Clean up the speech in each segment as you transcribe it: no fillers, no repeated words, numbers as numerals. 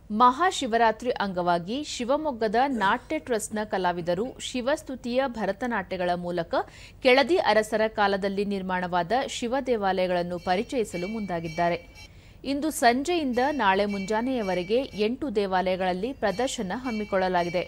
ಮಹಾಶಿವರಾತ್ರಿ ಅಂಗವಾಗಿ ಶಿವಮೊಗ್ಗದ ನಾಟ್ಯ ಟ್ರಸ್ಟ್ನ ಕಲಾವಿದರು ಶಿವಸ್ತುತಿಯ ಭರತನಾಟ್ಯಗಳ ಮೂಲಕ ಕೆಳದಿ ಅರಸರ ಕಾಲದಲ್ಲಿ ನಿರ್ಮಾಣವಾದ ಶಿವ ದೇವಾಲಯಗಳನ್ನು ಪರಿಚಯಿಸಲು ಮುಂದಾಗಿದ್ದಾರೆ. ಇಂದು ಸಂಜೆಯಿಂದ ನಾಳೆ ಮುಂಜಾನೆಯವರೆಗೆ 8 ದೇವಾಲಯಗಳಲ್ಲಿ ಪ್ರದರ್ಶನ ಹಮ್ಮಿಕೊಳ್ಳಲಾಗಿದೆ.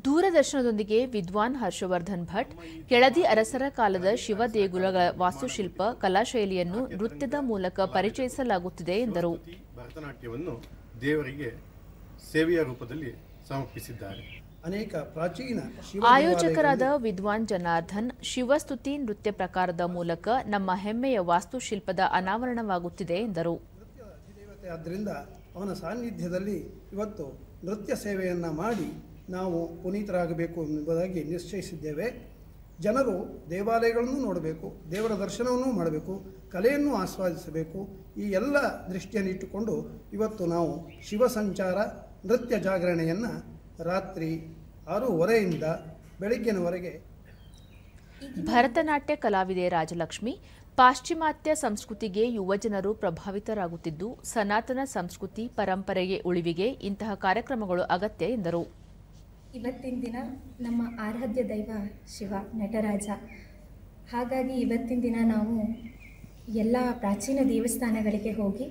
ದೂರದರ್ಶನದೊಂದಿಗೆ ವಿದ್ವಾನ್ ಹರ್ಷವರ್ಧನ್ ಭಟ್ ಕೆಳದಿ ಅರಸರ ಕಾಲದ ಶಿವ ದೇಗುಲಗಳ ವಾಸ್ತುಶಿಲ್ಪ ಕಲಾಶೈಲಿಯನ್ನು ನೃತ್ಯದ ಮೂಲಕ ಪರಿಚಯಿಸಲಾಗುತ್ತಿದೆ ಎಂದರು. ಭರತನಾಟ್ಯವನ್ನು ದೇವರಿಗೆ ಸೇವೆಯ ರೂಪದಲ್ಲಿ ಸಮರ್ಪಿಸಿದ್ದಾರೆ. ಅನೇಕ ಪ್ರಾಚೀನ ಆಯೋಜಕರಾದ ವಿದ್ವಾನ್ ಜನಾರ್ದನ್ ಶಿವಸ್ತುತಿ ನೃತ್ಯ ಪ್ರಕಾರದ ಮೂಲಕ ನಮ್ಮ ಹೆಮ್ಮೆಯ ವಾಸ್ತುಶಿಲ್ಪದ ಅನಾವರಣವಾಗುತ್ತಿದೆ ಎಂದರು. ಆದ್ದರಿಂದ ಅವನ ಸಾನ್ನಿಧ್ಯದಲ್ಲಿ ಇವತ್ತು ನೃತ್ಯ ಸೇವೆಯನ್ನು ಮಾಡಿ ನಾವು ಪುನೀತರಾಗಬೇಕು ಎಂಬುದಾಗಿ ನಿಶ್ಚಯಿಸಿದ್ದೇವೆ. ಜನರು ದೇವಾಲಯಗಳನ್ನು ನೋಡಬೇಕು, ದೇವರ ದರ್ಶನವನ್ನು ಮಾಡಬೇಕು, ಕಲೆಯನ್ನು ಆಸ್ವಾದಿಸಬೇಕು. ಈ ಎಲ್ಲ ದೃಷ್ಟಿಯನ್ನಿಟ್ಟುಕೊಂಡು ಇವತ್ತು ನಾವು ಶಿವ ಸಂಚಾರ ನೃತ್ಯ ಜಾಗರಣೆಯನ್ನು ರಾತ್ರಿ 6:30ರಿಂದ ಬೆಳಗ್ಗಿನವರೆಗೆ. ಭರತನಾಟ್ಯ ಕಲಾವಿದೆ ರಾಜಲಕ್ಷ್ಮಿ ಪಾಶ್ಚಿಮಾತ್ಯ ಸಂಸ್ಕೃತಿಗೆ ಯುವಜನರು ಪ್ರಭಾವಿತರಾಗುತ್ತಿದ್ದು ಸನಾತನ ಸಂಸ್ಕೃತಿ ಪರಂಪರೆಗೆ ಉಳಿವಿಗೆ ಇಂತಹ ಕಾರ್ಯಕ್ರಮಗಳು ಅಗತ್ಯ ಎಂದರು. ಇವತ್ತಿನ ದಿನ ನಮ್ಮ ಆರಾಧ್ಯ ದೈವ ಶಿವ ನಟರಾಜ. ಹಾಗಾಗಿ ಇವತ್ತಿನ ದಿನ ನಾವು ಎಲ್ಲ ಪ್ರಾಚೀನ ದೇವಸ್ಥಾನಗಳಿಗೆ ಹೋಗಿ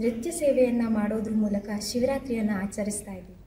ನೃತ್ಯ ಸೇವೆಯನ್ನು ಮಾಡೋದ್ರ ಮೂಲಕ ಶಿವರಾತ್ರಿಯನ್ನು ಆಚರಿಸ್ತಾ ಇದ್ದೀವಿ.